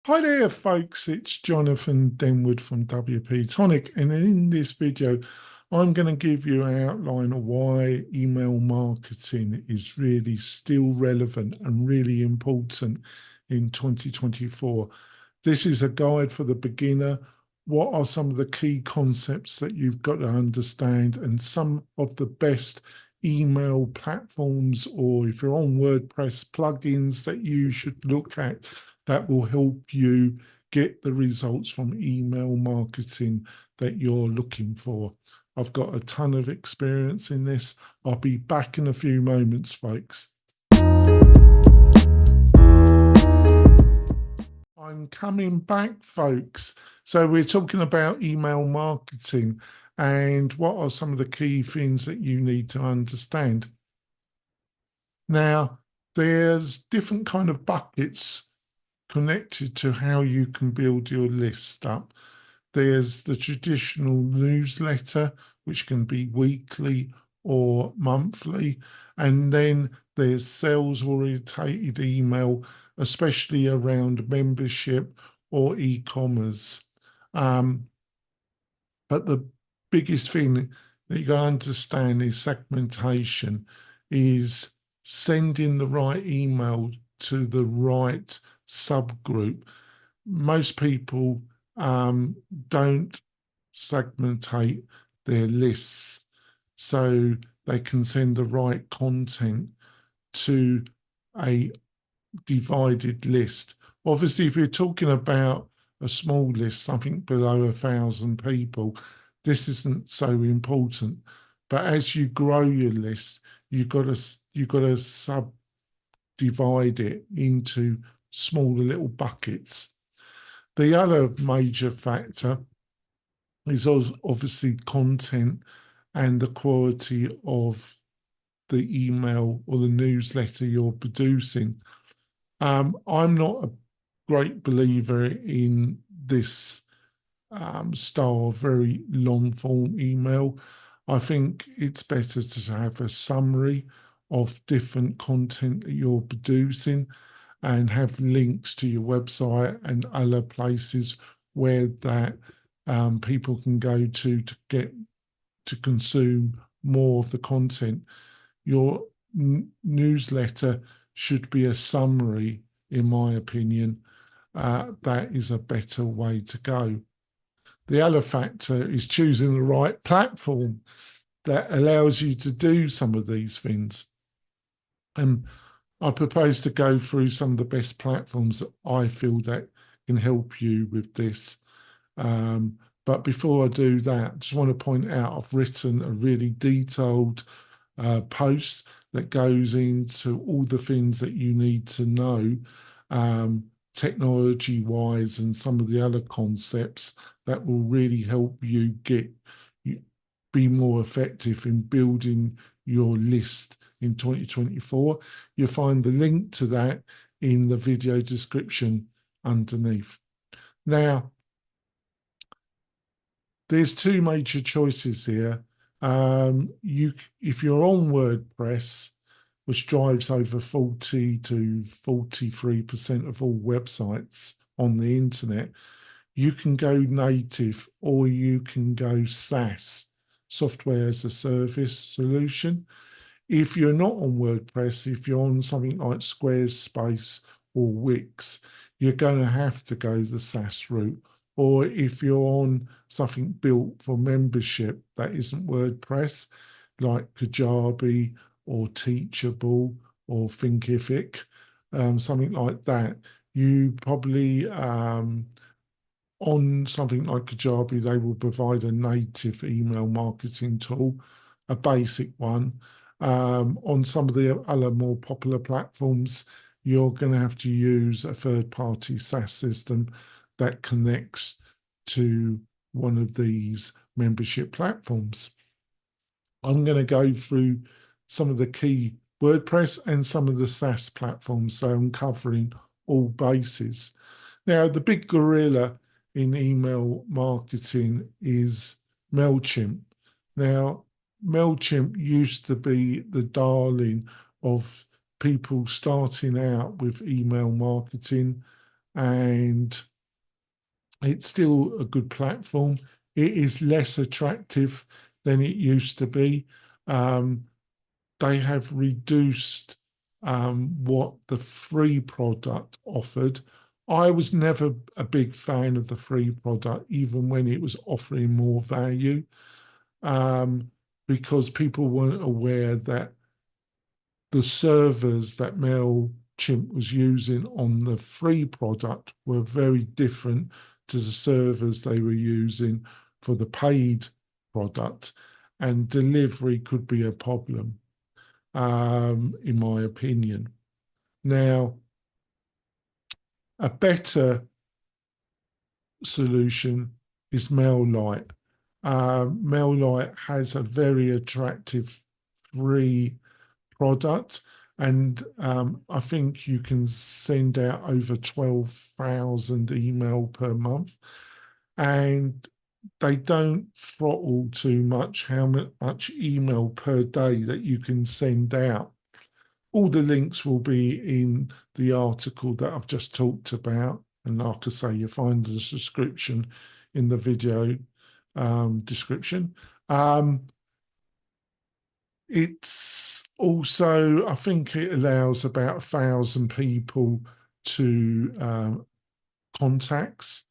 Hi there, folks. It's Jonathan Denwood from WP-Tonic, and in this video, I'm going to give you an outline of why email marketing is really still relevant and really important in 2024. This is a guide for the beginner. What are some of the key concepts that you've got to understand, and some of the best email platforms, or if you're on WordPress, plugins that you should look at that will help you get the results from email marketing that you're looking for. I've got a ton of experience in this. I'll be back in a few moments, folks. I'm coming back, folks. So we're talking about email marketing and what are some of the key things that you need to understand. Now, there's different kind of buckets connected to how you can build your list up. There's the traditional newsletter, which can be weekly or monthly. And then there's sales orientated email, especially around membership or e-commerce. But the biggest thing that you got to understand is segmentation, is sending the right email to the right subgroup. Most people don't segmentate their lists so they can send the right content to a divided list. Obviously, if you're talking about a small list, something below 1,000 people, this isn't so important. But as you grow your list, you've got to subdivide it into smaller little buckets. The other major factor is obviously content and the quality of the email or the newsletter you're producing. I'm not a great believer in this style of very long form email. I think it's better to have a summary of different content that you're producing and have links to your website and other places where that people can go to get to consume more of the content. Your newsletter should be a summary, in my opinion. That is a better way to go. The other factor is choosing the right platform that allows you to do some of these things. And I propose to go through some of the best platforms that I feel that can help you with this. But before I do that, I just want to point out I've written a really detailed post that goes into all the things that you need to know technology wise and some of the other concepts that will really help you be more effective in building your list in 2024. You'll find the link to that in the video description underneath. Now, there's two major choices here. If you're on WordPress, which drives over 40 to 43% of all websites on the internet, you can go native or you can go SaaS, software as a service solution. If you're not on WordPress, if you're on something like Squarespace or Wix, you're going to have to go the SaaS route. Or if you're on something built for membership that isn't WordPress, like Kajabi or Teachable or Thinkific, something like that, you probably on something like Kajabi, they will provide a native email marketing tool, a basic one. On some of the other more popular platforms, you're going to have to use a third-party SaaS system that connects to one of these membership platforms. I'm going to go through some of the key WordPress and some of the SaaS platforms, so I'm covering all bases. Now, the big gorilla in email marketing is MailChimp. Now, MailChimp used to be the darling of people starting out with email marketing. and it's still a good platform. It is less attractive than it used to be. They have reduced what the free product offered. I was never a big fan of the free product, even when it was offering more value, because people weren't aware that the servers that MailChimp was using on the free product were very different to the servers they were using for the paid product, and delivery could be a problem, in my opinion. Now, a better solution is MailLite. MailLite has a very attractive free product, and I think you can send out over 12,000 email per month, and they don't throttle too much how much email per day that you can send out. All the links will be in the article that I've just talked about. And like I say, you'll find the description in the video description. It's also, I think it allows about 1,000 people to contacts.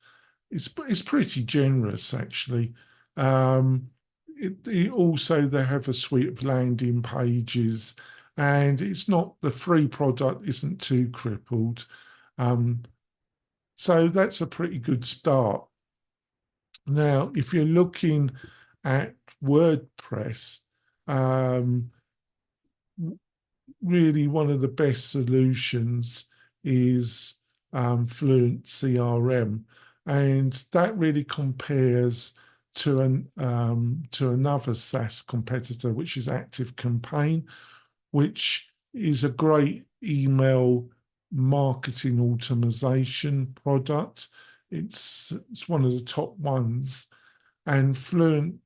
It's pretty generous, actually. It also, they have a suite of landing pages, and it's not, the free product isn't too crippled. So that's a pretty good start. Now, if you're looking at WordPress, really one of the best solutions is Fluent CRM, and that really compares to another SaaS competitor, which is ActiveCampaign, which is a great email marketing automation product. It's one of the top ones, and Fluent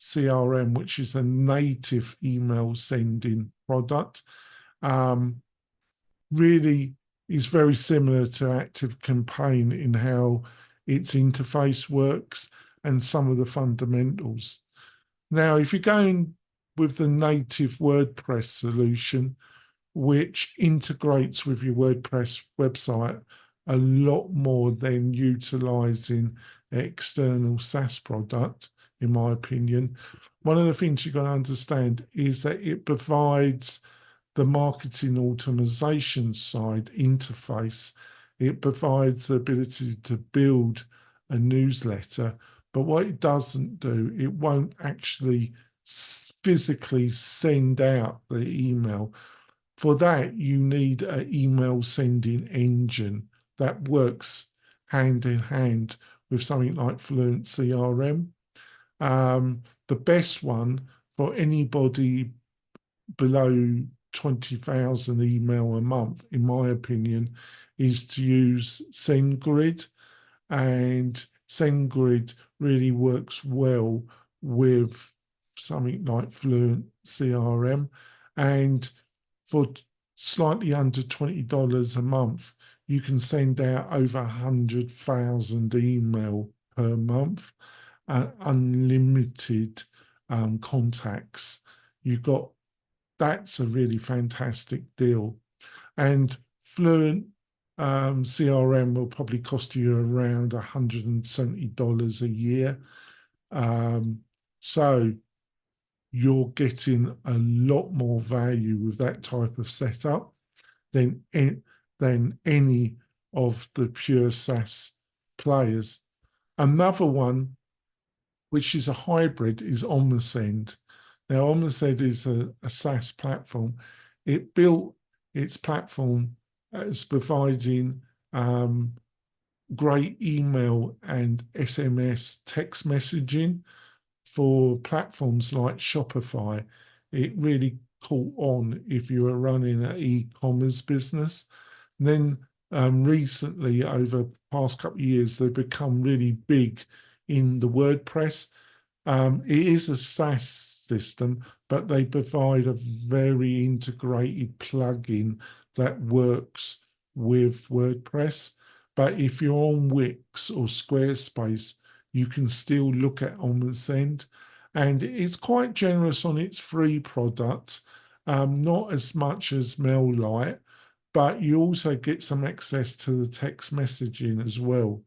CRM, which is a native email sending product, really is very similar to ActiveCampaign in how its interface works and some of the fundamentals. Now, if you're going with the native WordPress solution, which integrates with your WordPress website a lot more than utilizing external SaaS product, in my opinion, one of the things you've got to understand is that it provides the marketing automation side interface. It provides the ability to build a newsletter, but what it doesn't do, it won't actually physically send out the email. For that, you need an email sending engine that works hand in hand with something like Fluent CRM. The best one for anybody below 20,000 email a month, in my opinion, is to use SendGrid. And SendGrid really works well with something like Fluent CRM. And for slightly under $20 a month, you can send out over 100,000 email per month, unlimited contacts. That's a really fantastic deal. And Fluent CRM will probably cost you around $170 a year. So you're getting a lot more value with that type of setup than any of the pure SaaS players. Another one, which is a hybrid, is Omnisend. Now, Omnisend is a SaaS platform. It built its platform as providing great email and SMS text messaging for platforms like Shopify. It really caught on if you were running an e-commerce business. And then recently, over the past couple of years, they've become really big in the WordPress. It is a SaaS system, but they provide a very integrated plugin that works with WordPress. But if you're on Wix or Squarespace, you can still look at On and Send. And it's quite generous on its free product, not as much as MailLite, but you also get some access to the text messaging as well.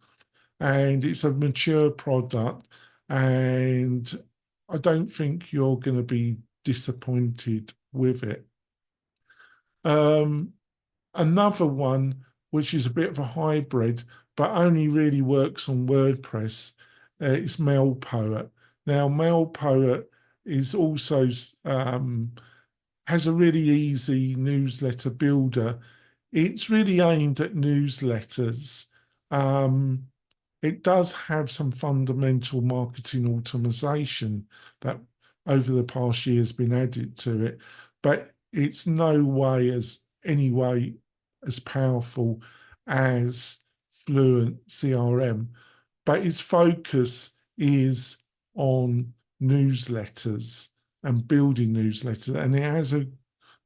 And it's a mature product, and I don't think you're going to be disappointed with it. Another one, which is a bit of a hybrid, but only really works on WordPress, is MailPoet. Now, MailPoet is also has a really easy newsletter builder. It's really aimed at newsletters. It does have some fundamental marketing automation that over the past year has been added to it, but it's no way as powerful as Fluent CRM. But its focus is on newsletters and building newsletters, and it has a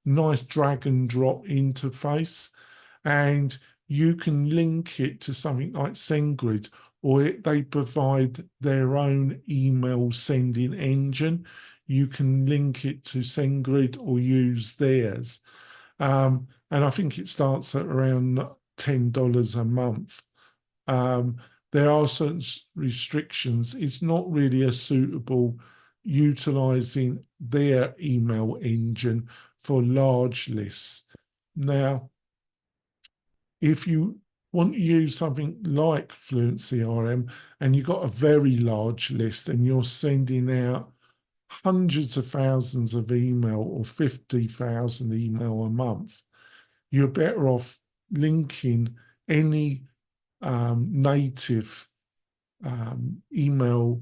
nice drag and drop interface, and you can link it to something like SendGrid, or they provide their own email sending engine. You can link it to SendGrid or use theirs. And I think it starts at around $10 a month. There are certain restrictions. It's not really a suitable utilizing their email engine for large lists. Now, if you want to use something like Fluent CRM and you've got a very large list and you're sending out hundreds of thousands of email or 50,000 email a month, you're better off linking any native email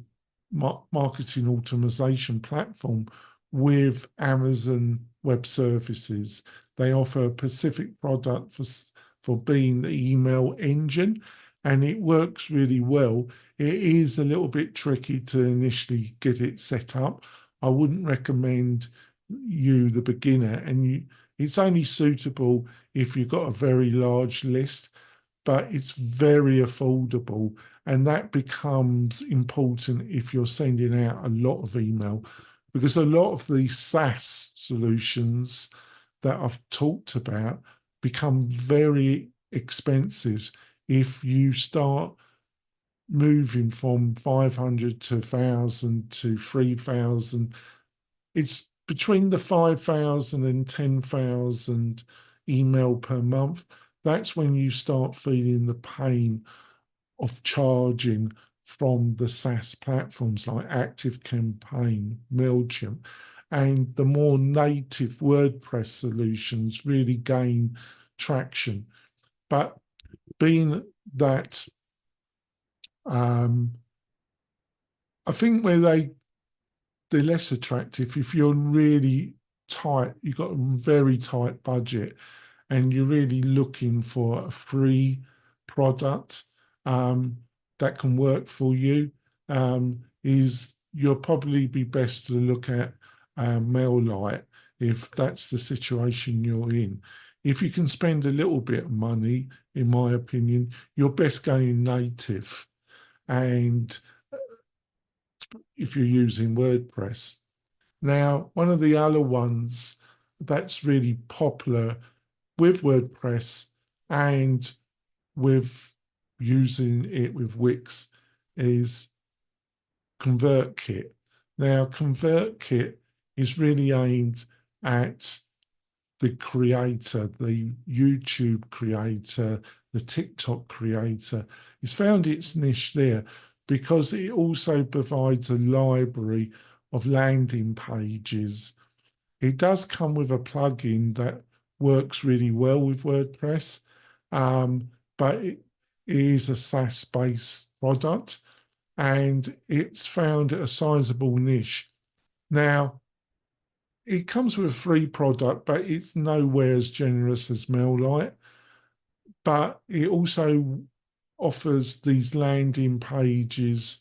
marketing automation platform with Amazon Web Services. They offer a specific product for being the email engine, and it works really well. It is a little bit tricky to initially get it set up. I wouldn't recommend you, the beginner, and it's only suitable if you've got a very large list, but it's very affordable. And that becomes important if you're sending out a lot of email, because a lot of these SaaS solutions that I've talked about become very expensive if you start moving from 500 to 1,000 to 3,000. It's between the 5,000 and 10,000 email per month. That's when you start feeling the pain of charging from the SaaS platforms like ActiveCampaign, MailChimp, and the more native WordPress solutions really gain traction. But being that, I think where they're less attractive if you're really tight, you've got a very tight budget and you're really looking for a free product that can work for you, is you'll probably be best to look at MailLite if that's the situation you're in. If you can spend a little bit of money, in my opinion, you're best going native. And if you're using WordPress. Now, one of the other ones that's really popular with WordPress and with using it with Wix is ConvertKit. Now, ConvertKit is really aimed at the creator, the YouTube creator, the TikTok creator. It's found its niche there because it also provides a library of landing pages. It does come with a plugin that works really well with WordPress, but it is a SaaS-based product and it's found a sizable niche. Now, it comes with a free product, but it's nowhere as generous as MailLite. But it also offers these landing pages,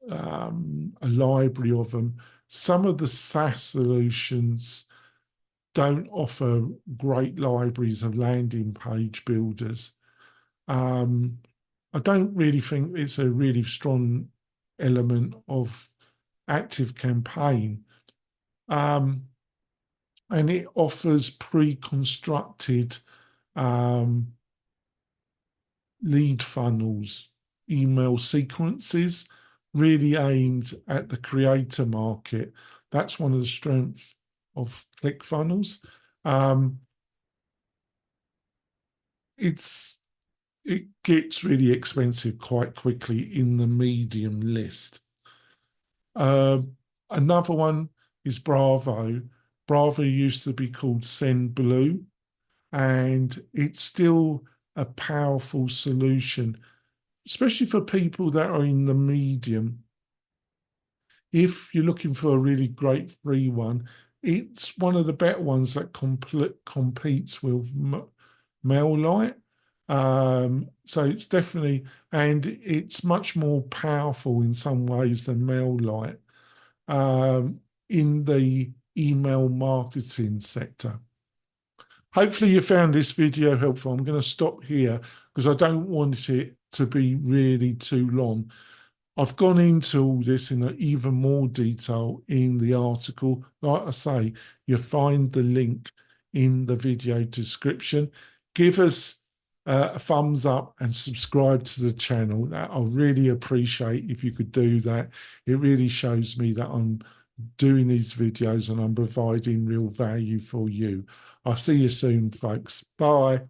a library of them. Some of the SaaS solutions don't offer great libraries of landing page builders. I don't really think it's a really strong element of active campaign. And it offers pre-constructed lead funnels, email sequences, really aimed at the creator market. That's one of the strengths of ClickFunnels. It gets really expensive quite quickly in the medium list. Another one is Bravo. Bravo used to be called SendBlue, and it's still a powerful solution, especially for people that are in the medium. If you're looking for a really great free one, it's one of the better ones that competes with MailLite. So it's definitely, and it's much more powerful in some ways than MailLite in the email marketing sector. Hopefully you found this video helpful. I'm going to stop here because I don't want it to be really too long. I've gone into all this in even more detail in the article. Like I say, you'll find the link in the video description. Give us a thumbs up and subscribe to the channel. I really appreciate if you could do that. It really shows me that I'm doing these videos and I'm providing real value for you. I'll see you soon, folks. Bye.